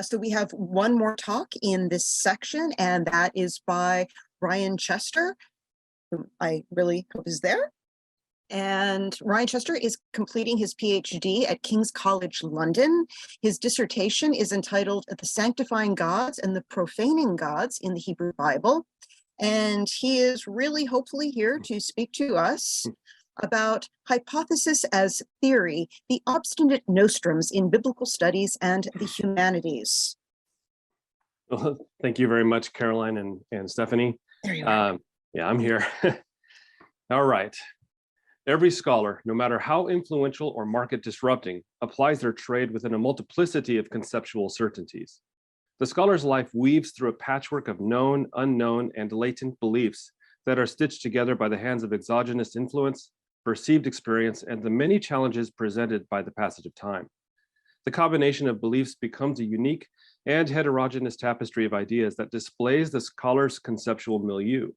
So we have one more talk in this section, and that is by Ryan Chester, who I really hope is there. And Ryan Chester is completing his PhD at King's College London. His dissertation is entitled The Sanctifying Gods and the Profaning Gods in the Hebrew Bible. And he is really hopefully here to speak to us about hypothesis as theory, the obstinate nostrums in biblical studies and the humanities. Well, thank you very much, Caroline and Stephanie. There you are. Yeah, I'm here. All right. Every scholar, no matter how influential or market disrupting, applies their trade within a multiplicity of conceptual certainties. The scholar's life weaves through a patchwork of known, unknown, and latent beliefs that are stitched together by the hands of exogenous influence, perceived experience, and the many challenges presented by the passage of time. The combination of beliefs becomes a unique and heterogeneous tapestry of ideas that displays the scholar's conceptual milieu,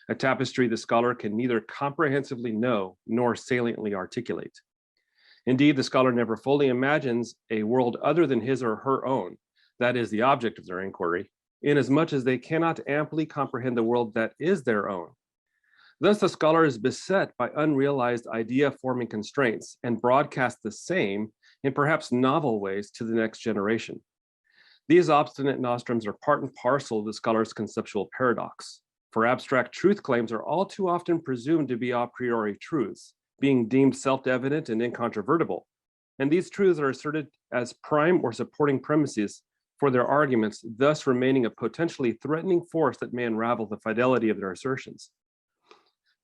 a tapestry the scholar can neither comprehensively know nor saliently articulate. Indeed, the scholar never fully imagines a world other than his or her own, that is the object of their inquiry, inasmuch as they cannot amply comprehend the world that is their own. Thus, the scholar is beset by unrealized idea-forming constraints and broadcasts the same, in perhaps novel ways, to the next generation. These obstinate nostrums are part and parcel of the scholar's conceptual paradox. For abstract truth claims are all too often presumed to be a priori truths, being deemed self-evident and incontrovertible. And these truths are asserted as prime or supporting premises for their arguments, thus remaining a potentially threatening force that may unravel the fidelity of their assertions.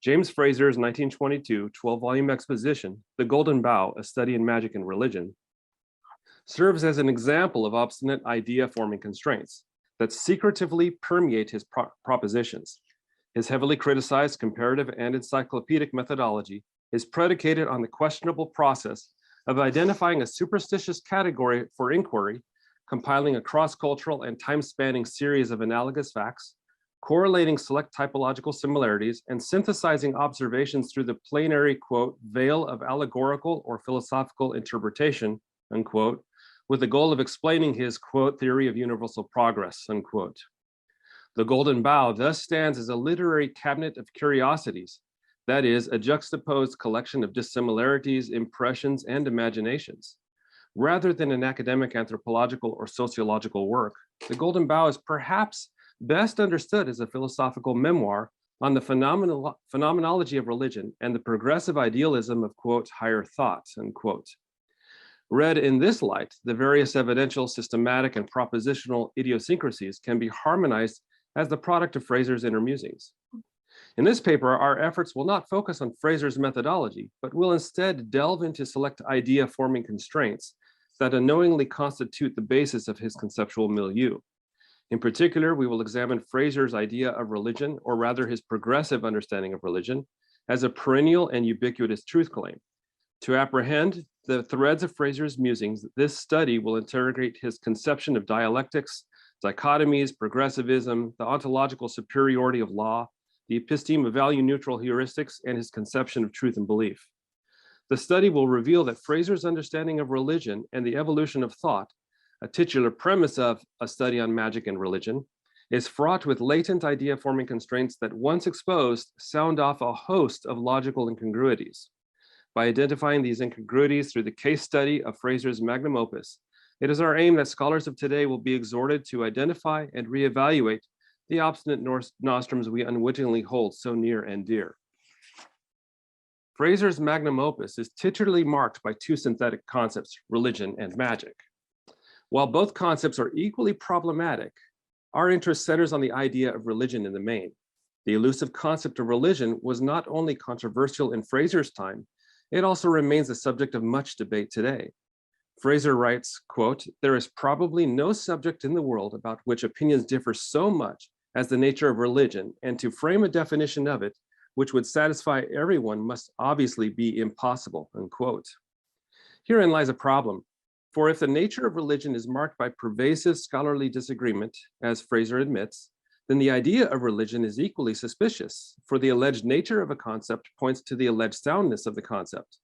James Frazer's 1922 12-volume exposition, The Golden Bough, A Study in Magic and Religion, serves as an example of obstinate idea-forming constraints that secretively permeate his propositions. His heavily criticized comparative and encyclopedic methodology is predicated on the questionable process of identifying a superstitious category for inquiry, compiling a cross-cultural and time-spanning series of analogous facts, correlating select typological similarities, and synthesizing observations through the plenary, quote, veil of allegorical or philosophical interpretation, unquote, with the goal of explaining his, quote, theory of universal progress, unquote. The Golden Bough thus stands as a literary cabinet of curiosities, that is, a juxtaposed collection of dissimilarities, impressions, and imaginations. Rather than an academic, anthropological, or sociological work, the Golden Bough is perhaps best understood as a philosophical memoir on the phenomenology of religion and the progressive idealism of, quote, higher thought, unquote. Read in this light, the various evidential, systematic, and propositional idiosyncrasies can be harmonized as the product of Frazer's inner musings. In this paper, our efforts will not focus on Frazer's methodology, but will instead delve into select idea-forming constraints that unknowingly constitute the basis of his conceptual milieu. In particular, we will examine Frazer's idea of religion, or rather his progressive understanding of religion, as a perennial and ubiquitous truth claim. To apprehend the threads of Frazer's musings, this study will interrogate his conception of dialectics, dichotomies, progressivism, the ontological superiority of law, the episteme of value-neutral heuristics, and his conception of truth and belief. The study will reveal that Frazer's understanding of religion and the evolution of thought, a titular premise of A Study on Magic and Religion, is fraught with latent idea-forming constraints that, once exposed, sound off a host of logical incongruities. By identifying these incongruities through the case study of Frazer's magnum opus, it is our aim that scholars of today will be exhorted to identify and reevaluate the obstinate nostrums we unwittingly hold so near and dear. Frazer's magnum opus is titularly marked by two synthetic concepts, religion and magic. While both concepts are equally problematic, our interest centers on the idea of religion in the main. The elusive concept of religion was not only controversial in Frazer's time, it also remains the subject of much debate today. Frazer writes, quote, "There is probably no subject in the world about which opinions differ so much as the nature of religion, and to frame a definition of it which would satisfy everyone must obviously be impossible," unquote. Herein lies a problem. For if the nature of religion is marked by pervasive scholarly disagreement, as Frazer admits, then the idea of religion is equally suspicious, for the alleged nature of a concept points to the alleged soundness of the concept.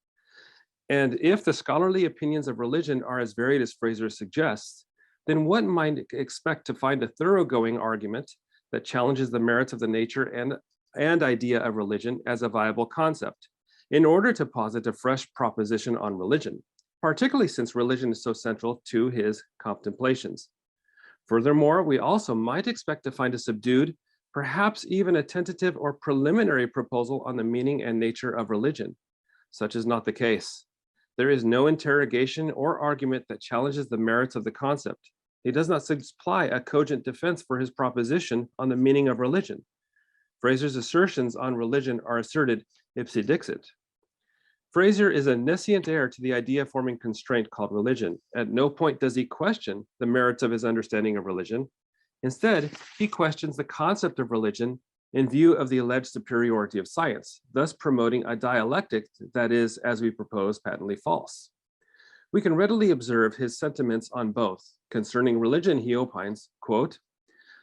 And if the scholarly opinions of religion are as varied as Frazer suggests, then one might expect to find a thoroughgoing argument that challenges the merits of the nature and idea of religion as a viable concept, in order to posit a fresh proposition on religion, particularly since religion is so central to his contemplations. Furthermore, we also might expect to find a subdued, perhaps even a tentative or preliminary proposal on the meaning and nature of religion. Such is not the case. There is no interrogation or argument that challenges the merits of the concept. He does not supply a cogent defense for his proposition on the meaning of religion. Frazer's assertions on religion are asserted ipse dixit. Frazer is a nescient heir to the idea-forming constraint called religion. At no point does he question the merits of his understanding of religion. Instead, he questions the concept of religion in view of the alleged superiority of science, thus promoting a dialectic that is, as we propose, patently false. We can readily observe his sentiments on both. Concerning religion, he opines, quote,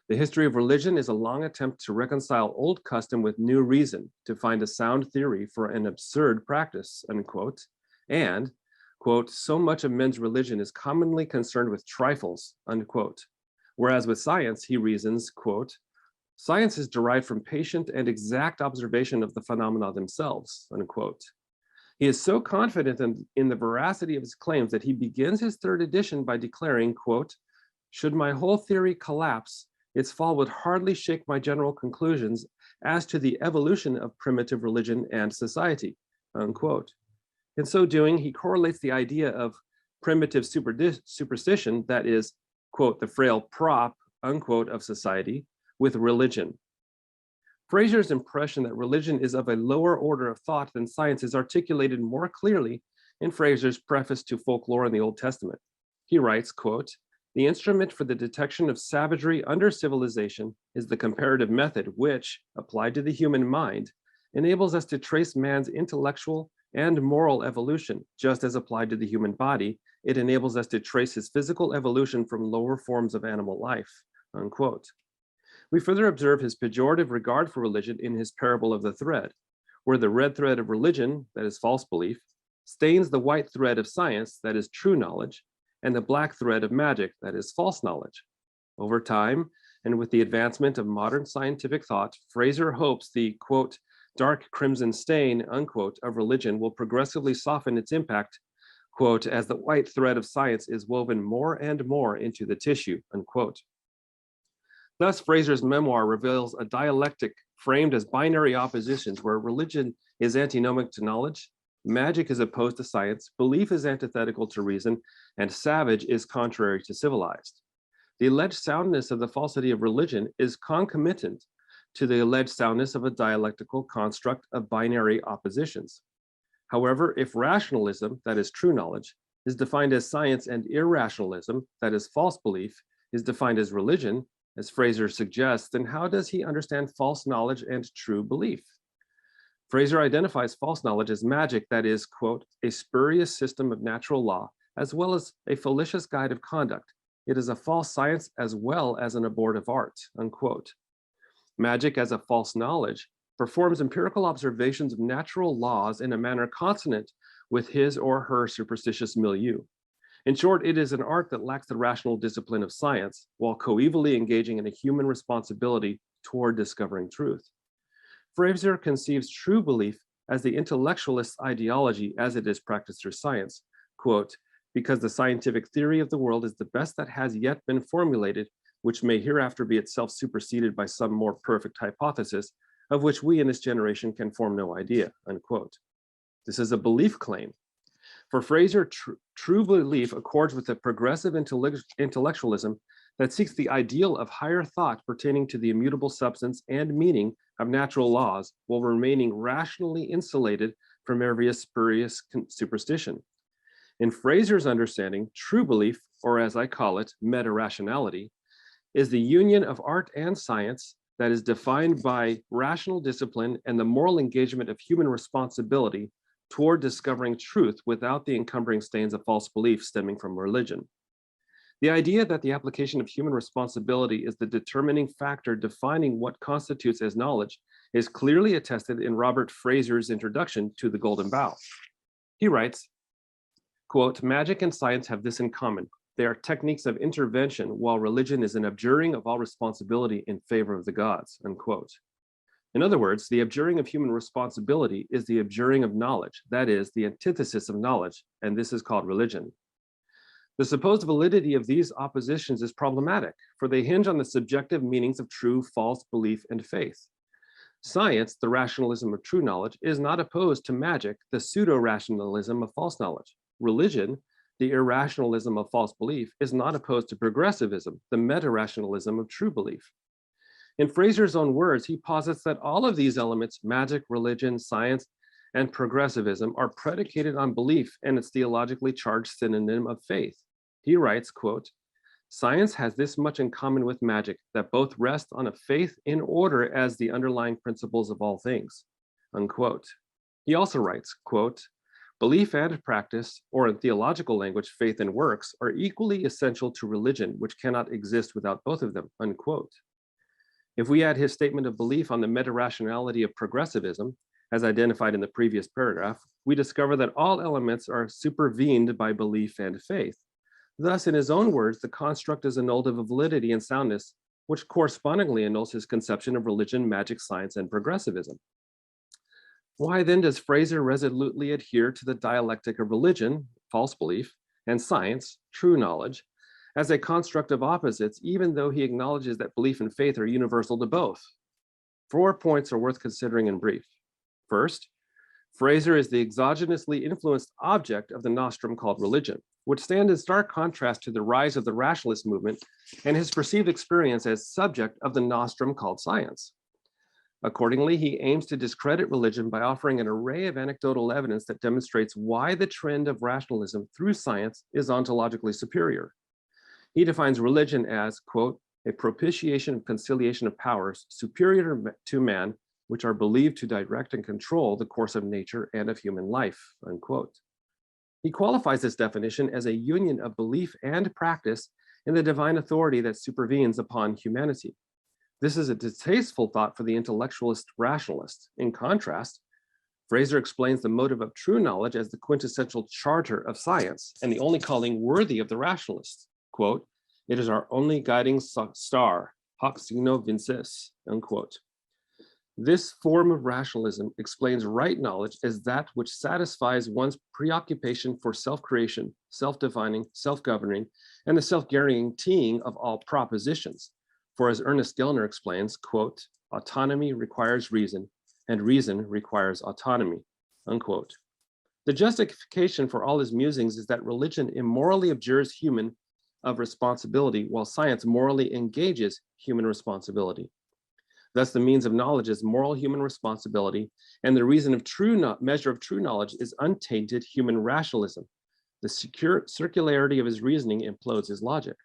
"The history of religion is a long attempt to reconcile old custom with new reason, to find a sound theory for an absurd practice," unquote, and, quote, "So much of men's religion is commonly concerned with trifles," unquote. Whereas with science, he reasons, quote, "Science is derived from patient and exact observation of the phenomena themselves," unquote. He is so confident in the veracity of his claims that he begins his third edition by declaring, quote, "Should my whole theory collapse, its fall would hardly shake my general conclusions as to the evolution of primitive religion and society," unquote. In so doing, he correlates the idea of primitive superstition, that is, quote, "the frail prop," unquote, of society, with religion. Frazer's impression that religion is of a lower order of thought than science is articulated more clearly in Frazer's preface to Folklore in the Old Testament. He writes, quote, "The instrument for the detection of savagery under civilization is the comparative method which, applied to the human mind, enables us to trace man's intellectual and moral evolution, just as applied to the human body, it enables us to trace his physical evolution from lower forms of animal life," unquote. We further observe his pejorative regard for religion in his parable of the thread, where the red thread of religion, that is false belief, stains the white thread of science, that is true knowledge, and the black thread of magic, that is false knowledge. Over time, and with the advancement of modern scientific thought, Frazer hopes the, quote, "dark crimson stain," unquote, of religion will progressively soften its impact, quote, "as the white thread of science is woven more and more into the tissue," unquote. Thus, Frazer's memoir reveals a dialectic framed as binary oppositions where religion is antinomic to knowledge, magic is opposed to science, belief is antithetical to reason, and savage is contrary to civilized. The alleged soundness of the falsity of religion is concomitant to the alleged soundness of a dialectical construct of binary oppositions. However, if rationalism, that is true knowledge, is defined as science and irrationalism, that is false belief, is defined as religion, as Frazer suggests, then how does he understand false knowledge and true belief? Frazer identifies false knowledge as magic, that is, quote, "a spurious system of natural law, as well as a fallacious guide of conduct. It is a false science as well as an abortive art," unquote. Magic as a false knowledge performs empirical observations of natural laws in a manner consonant with his or her superstitious milieu. In short, it is an art that lacks the rational discipline of science, while coevally engaging in a human responsibility toward discovering truth. Frazer conceives true belief as the intellectualist ideology as it is practiced through science, quote, "because the scientific theory of the world is the best that has yet been formulated, which may hereafter be itself superseded by some more perfect hypothesis, of which we in this generation can form no idea," unquote. This is a belief claim. For Frazer, true belief accords with the progressive intellectualism that seeks the ideal of higher thought pertaining to the immutable substance and meaning of natural laws, while remaining rationally insulated from every spurious superstition. In Frazer's understanding, true belief, or as I call it, meta-rationality, is the union of art and science that is defined by rational discipline and the moral engagement of human responsibility toward discovering truth without the encumbering stains of false belief stemming from religion. The idea that the application of human responsibility is the determining factor defining what constitutes as knowledge is clearly attested in Robert Frazer's introduction to the Golden Bough. He writes, quote, "Magic and science have this in common. They are techniques of intervention, while religion is an abjuring of all responsibility in favor of the gods, unquote. In other words, the abjuring of human responsibility is the abjuring of knowledge, that is, the antithesis of knowledge, and this is called religion. The supposed validity of these oppositions is problematic, for they hinge on the subjective meanings of true, false belief and faith. Science, the rationalism of true knowledge, is not opposed to magic, the pseudo-rationalism of false knowledge. Religion, the irrationalism of false belief, is not opposed to progressivism, the meta-rationalism of true belief. In Frazer's own words, he posits that all of these elements, magic, religion, science, and progressivism, are predicated on belief and its theologically charged synonym of faith. He writes, quote, "Science has this much in common with magic, that both rest on a faith in order as the underlying principles of all things," unquote. He also writes, quote, "Belief and practice, or in theological language, faith and works, are equally essential to religion, which cannot exist without both of them," unquote. If we add his statement of belief on the meta-rationality of progressivism, as identified in the previous paragraph, we discover that all elements are supervened by belief and faith. Thus, in his own words, the construct is annulled of validity and soundness, which correspondingly annuls his conception of religion, magic, science, and progressivism. Why then does Frazer resolutely adhere to the dialectic of religion, false belief, and science, true knowledge, as a construct of opposites, even though he acknowledges that belief and faith are universal to both? 4 points are worth considering in brief. First, Frazer is the exogenously influenced object of the nostrum called religion, which stand in stark contrast to the rise of the rationalist movement and his perceived experience as subject of the nostrum called science. Accordingly, he aims to discredit religion by offering an array of anecdotal evidence that demonstrates why the trend of rationalism through science is ontologically superior. He defines religion as, quote, "a propitiation and conciliation of powers superior to man, which are believed to direct and control the course of nature and of human life," unquote. He qualifies this definition as a union of belief and practice in the divine authority that supervenes upon humanity. This is a distasteful thought for the intellectualist rationalist. In contrast, Frazer explains the motive of true knowledge as the quintessential charter of science and the only calling worthy of the rationalists. Quote, "It is our only guiding star, hoc signo vinces," unquote. This form of rationalism explains right knowledge as that which satisfies one's preoccupation for self-creation, self-defining, self-governing, and the self-guaranteeing of all propositions. For as Ernest Gellner explains, quote, "Autonomy requires reason, and reason requires autonomy," unquote. The justification for all his musings is that religion immorally abjures human of responsibility, while science morally engages human responsibility. Thus, the means of knowledge is moral human responsibility, and the reason of measure of true knowledge is untainted human rationalism. The circularity of his reasoning implodes his logic.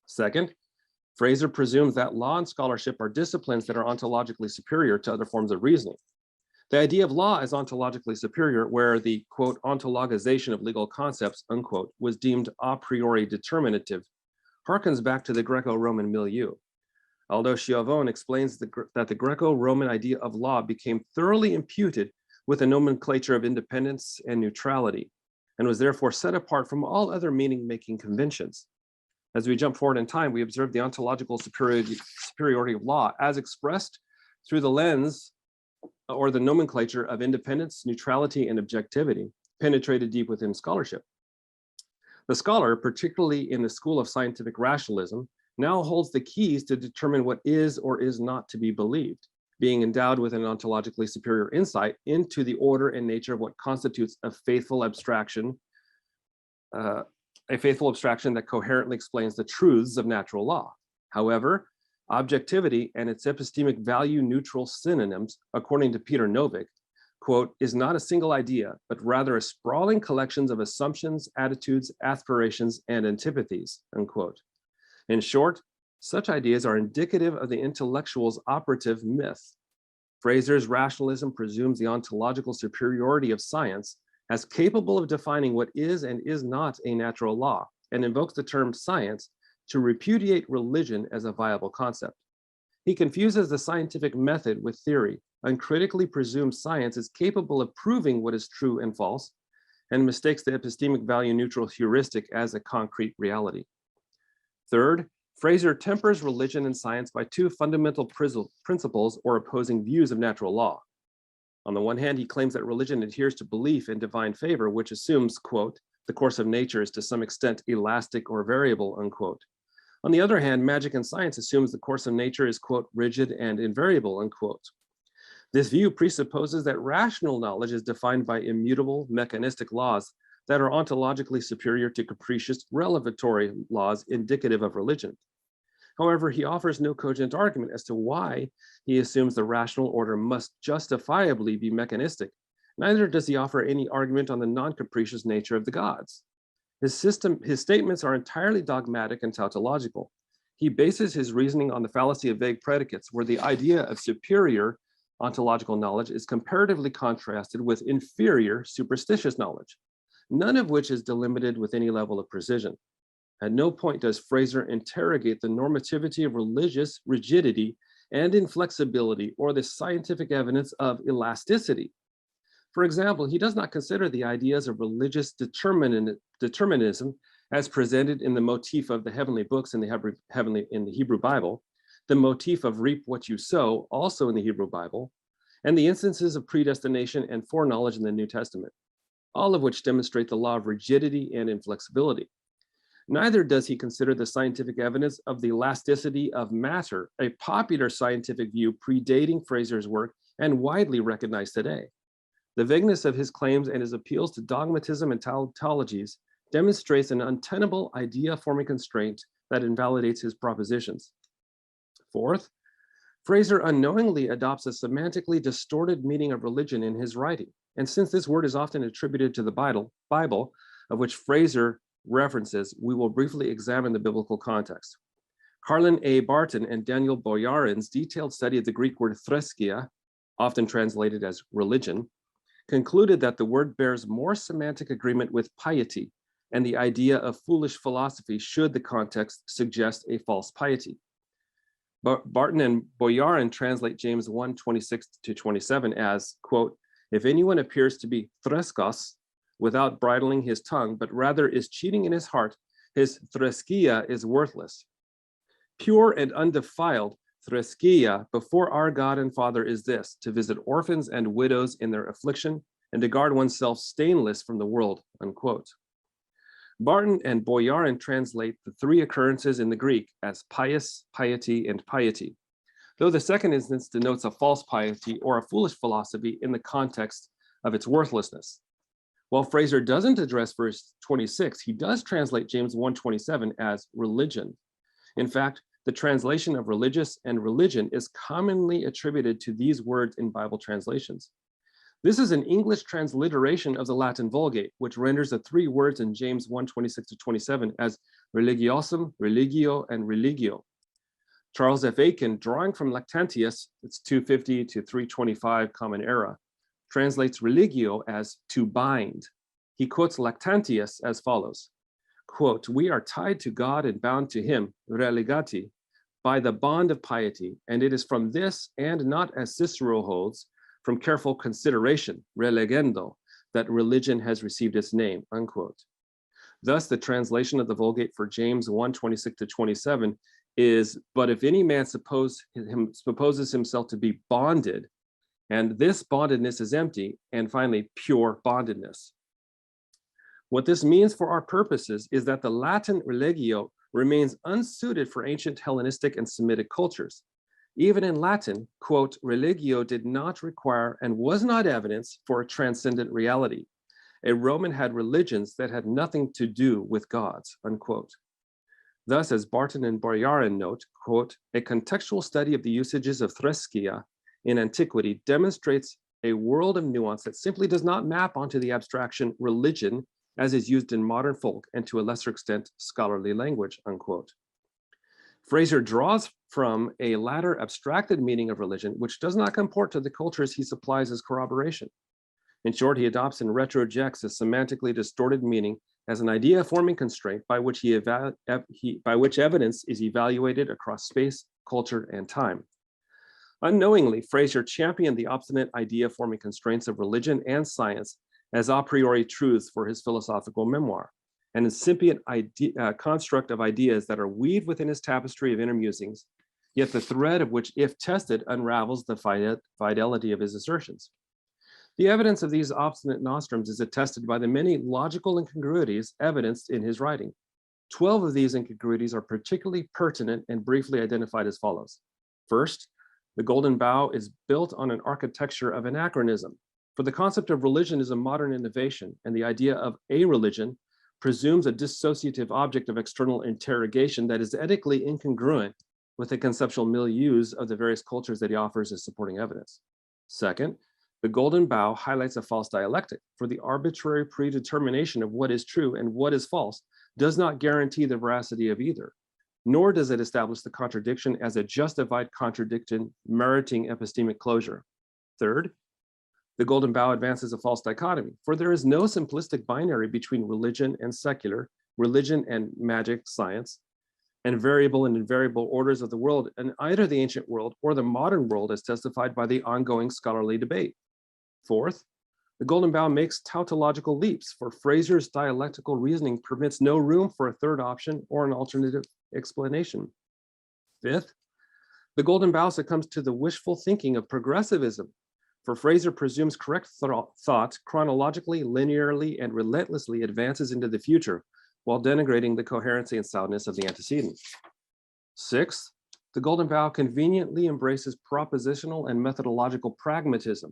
Second, Frazer presumes that law and scholarship are disciplines that are ontologically superior to other forms of reasoning. The idea of law as ontologically superior, where the, quote, ontologization of legal concepts, unquote, was deemed a priori determinative, harkens back to the Greco-Roman milieu. Although Schiavone explains that the Greco-Roman idea of law became thoroughly imputed with a nomenclature of independence and neutrality, and was therefore set apart from all other meaning-making conventions. As we jump forward in time, we observe the ontological superiority of law as expressed through the lens or the nomenclature of independence, neutrality, and objectivity, penetrated deep within scholarship. The scholar, particularly in the school of scientific rationalism, now holds the keys to determine what is or is not to be believed, being endowed with an ontologically superior insight into the order and nature of what constitutes a faithful abstraction that coherently explains the truths of natural law. However, objectivity and its epistemic value neutral synonyms, according to Peter Novick, quote, "is not a single idea, but rather a sprawling collection of assumptions, attitudes, aspirations, and antipathies," unquote. In short, such ideas are indicative of the intellectual's operative myth. Frazer's rationalism presumes the ontological superiority of science as capable of defining what is and is not a natural law, and invokes the term science to repudiate religion as a viable concept. He confuses the scientific method with theory, uncritically presumes science is capable of proving what is true and false, and mistakes the epistemic value neutral heuristic as a concrete reality. Third, Frazer tempers religion and science by two fundamental principles or opposing views of natural law. On the one hand, he claims that religion adheres to belief in divine favor, which assumes, quote, the course of nature is to some extent elastic or variable, unquote. On the other hand, magic and science assumes the course of nature is, quote, rigid and invariable, unquote. This view presupposes that rational knowledge is defined by immutable mechanistic laws that are ontologically superior to capricious revelatory laws indicative of religion. However, he offers no cogent argument as to why he assumes the rational order must justifiably be mechanistic. Neither does he offer any argument on the non-capricious nature of the gods. His statements are entirely dogmatic and tautological. He bases his reasoning on the fallacy of vague predicates, where the idea of superior ontological knowledge is comparatively contrasted with inferior superstitious knowledge, none of which is delimited with any level of precision. At no point does Frazer interrogate the normativity of religious rigidity and inflexibility or the scientific evidence of elasticity. For example, he does not consider the ideas of religious determinism as presented in the motif of the heavenly books in the Hebrew Bible, the motif of reap what you sow, also in the Hebrew Bible, and the instances of predestination and foreknowledge in the New Testament, all of which demonstrate the law of rigidity and inflexibility. Neither does he consider the scientific evidence of the elasticity of matter, a popular scientific view predating Frazer's work and widely recognized today. The vagueness of his claims and his appeals to dogmatism and tautologies demonstrates an untenable idea-forming constraint that invalidates his propositions. Fourth, Frazer unknowingly adopts a semantically distorted meaning of religion in his writing. And since this word is often attributed to the Bible, of which Frazer references, we will briefly examine the biblical context. Carlin A. Barton and Daniel Boyarin's detailed study of the Greek word threskia, often translated as religion, concluded that the word bears more semantic agreement with piety and the idea of foolish philosophy should the context suggest a false piety. Barton and Boyarin translate James 1:26-27 as, quote, if anyone appears to be threskos, without bridling his tongue, but rather is cheating in his heart, his threskia is worthless. Pure and undefiled threskia before our God and Father is this, to visit orphans and widows in their affliction and to guard oneself stainless from the world, unquote. Barton and Boyarin translate the three occurrences in the Greek as pious, piety, and piety, though the second instance denotes a false piety or a foolish philosophy in the context of its worthlessness. While Frazer doesn't address verse 26, he does translate James 1:27 as religion. In fact, the translation of religious and religion is commonly attributed to these words in Bible translations. This is an English transliteration of the Latin Vulgate, which renders the three words in James 1:26-27 as religiosum, religio, and religio. Charles F. Aiken, drawing from Lactantius, it's 250 to 325 Common Era, translates religio as to bind. He quotes Lactantius as follows, quote, we are tied to God and bound to him, religati, by the bond of piety, and it is from this, and not as Cicero holds, from careful consideration, relegendo, that religion has received its name, unquote. Thus, the translation of the Vulgate for James 1:26-27 is, but if any man supposes himself to be bonded, and this bondedness is empty, and finally, pure bondedness. What this means for our purposes is that the Latin religio remains unsuited for ancient Hellenistic and Semitic cultures. Even in Latin, quote, religio did not require and was not evidence for a transcendent reality. A Roman had religions that had nothing to do with gods, unquote. Thus, as Barton and Boyarin note, quote, a contextual study of the usages of threskia in antiquity demonstrates a world of nuance that simply does not map onto the abstraction religion as is used in modern folk and to a lesser extent scholarly language, unquote. Frazer draws from a latter abstracted meaning of religion, which does not comport to the cultures he supplies as corroboration. In short, he adopts and retrojects a semantically distorted meaning as an idea-forming constraint by which evidence is evaluated across space, culture, and time. Unknowingly, Frazer championed the obstinate idea-forming constraints of religion and science as a priori truths for his philosophical memoir, an incipient construct of ideas that are weaved within his tapestry of inner musings, yet the thread of which, if tested, unravels the fidelity of his assertions. The evidence of these obstinate nostrums is attested by the many logical incongruities evidenced in his writing. 12 of these incongruities are particularly pertinent and briefly identified as follows. First, the Golden Bough is built on an architecture of anachronism. For the concept of religion is a modern innovation, and the idea of a religion presumes a dissociative object of external interrogation that is ethically incongruent with the conceptual milieus of the various cultures that he offers as supporting evidence. Second, the Golden Bough highlights a false dialectic, for the arbitrary predetermination of what is true and what is false does not guarantee the veracity of either, nor does it establish the contradiction as a justified contradiction meriting epistemic closure. Third, the Golden Bough advances a false dichotomy, for there is no simplistic binary between religion and secular, religion and magic, science, and variable and invariable orders of the world in either the ancient world or the modern world as testified by the ongoing scholarly debate. Fourth, the Golden Bough makes tautological leaps, for Frazer's dialectical reasoning permits no room for a third option or an alternative explanation. Fifth, the Golden Bough succumbs to the wishful thinking of progressivism, for Frazer presumes correct thought chronologically, linearly, and relentlessly advances into the future, while denigrating the coherency and soundness of the antecedent. Sixth, the Golden Bough conveniently embraces propositional and methodological pragmatism.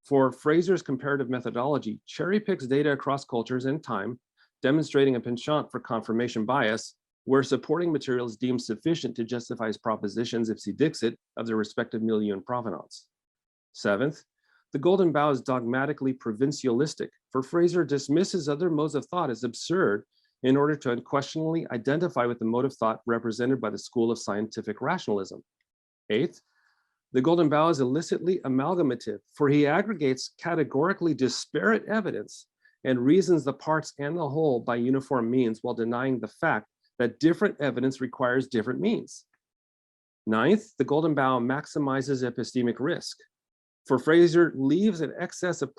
For Frazer's comparative methodology cherry picks data across cultures and time, demonstrating a penchant for confirmation bias, where supporting materials deemed sufficient to justify his propositions ipse dixit of their respective milieu and provenance. Seventh, the Golden Bough is dogmatically provincialistic, for Frazer dismisses other modes of thought as absurd in order to unquestionably identify with the mode of thought represented by the school of scientific rationalism. Eighth, the Golden Bough is illicitly amalgamative, for he aggregates categorically disparate evidence and reasons the parts and the whole by uniform means while denying the fact that different evidence requires different means. Ninth, the Golden Bough maximizes epistemic risk, for Frazer leaves an excess of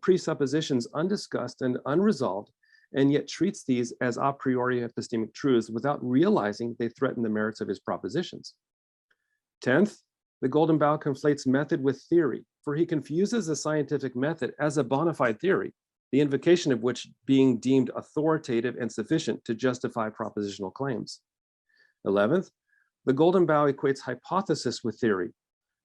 presuppositions undiscussed and unresolved, and yet treats these as a priori epistemic truths without realizing they threaten the merits of his propositions. 10th, the Golden Bough conflates method with theory, for he confuses the scientific method as a bona fide theory, the invocation of which being deemed authoritative and sufficient to justify propositional claims. 11th, the Golden Bough equates hypothesis with theory,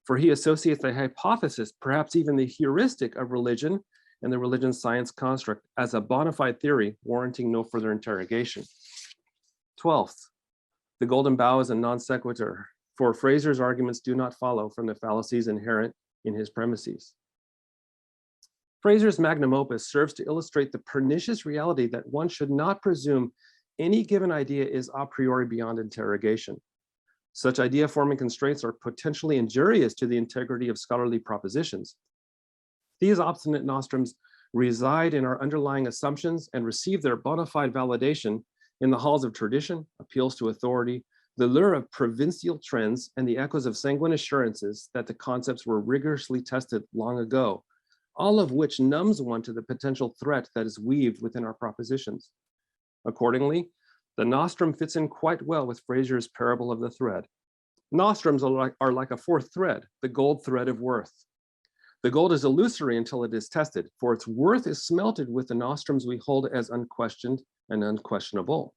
for he associates the hypothesis, perhaps even the heuristic of religion and the religion science construct as a bona fide theory warranting no further interrogation. 12th, the Golden Bough is a non sequitur, for Frazer's arguments do not follow from the fallacies inherent in his premises. Frazer's magnum opus serves to illustrate the pernicious reality that one should not presume any given idea is a priori beyond interrogation. Such idea-forming constraints are potentially injurious to the integrity of scholarly propositions. These obstinate nostrums reside in our underlying assumptions and receive their bona fide validation in the halls of tradition, appeals to authority, the lure of provincial trends, and the echoes of sanguine assurances that the concepts were rigorously tested long ago, all of which numbs one to the potential threat that is weaved within our propositions. Accordingly, the nostrum fits in quite well with Frazer's parable of the thread. Nostrums are like a fourth thread, the gold thread of worth. The gold is illusory until it is tested, for its worth is smelted with the nostrums we hold as unquestioned and unquestionable.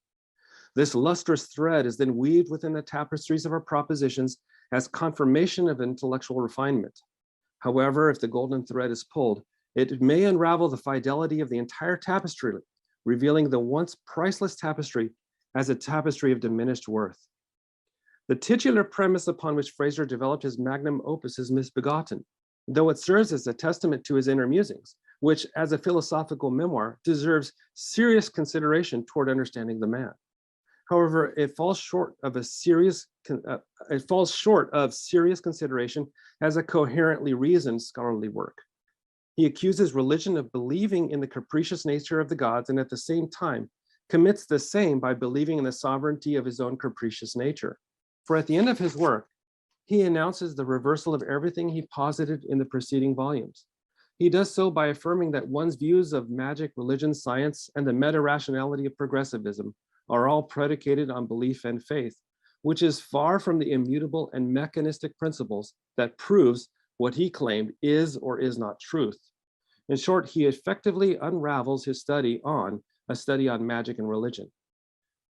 This lustrous thread is then weaved within the tapestries of our propositions as confirmation of intellectual refinement. However, if the golden thread is pulled, it may unravel the fidelity of the entire tapestry, revealing the once priceless tapestry as a tapestry of diminished worth. The titular premise upon which Frazer developed his magnum opus is misbegotten, though it serves as a testament to his inner musings, which, as a philosophical memoir, deserves serious consideration toward understanding the man. However, it falls short of serious consideration as a coherently reasoned scholarly work. He accuses religion of believing in the capricious nature of the gods, and at the same time commits the same by believing in the sovereignty of his own capricious nature. For at the end of his work, he announces the reversal of everything he posited in the preceding volumes. He does so by affirming that one's views of magic, religion, science, and the meta-rationality of progressivism are all predicated on belief and faith, which is far from the immutable and mechanistic principles that proves what he claimed is or is not truth. In short, he effectively unravels his study on a study on magic and religion.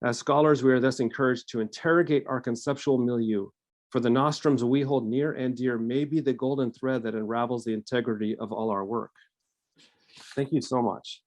As scholars, we are thus encouraged to interrogate our conceptual milieu, for the nostrums we hold near and dear may be the golden thread that unravels the integrity of all our work. Thank you so much.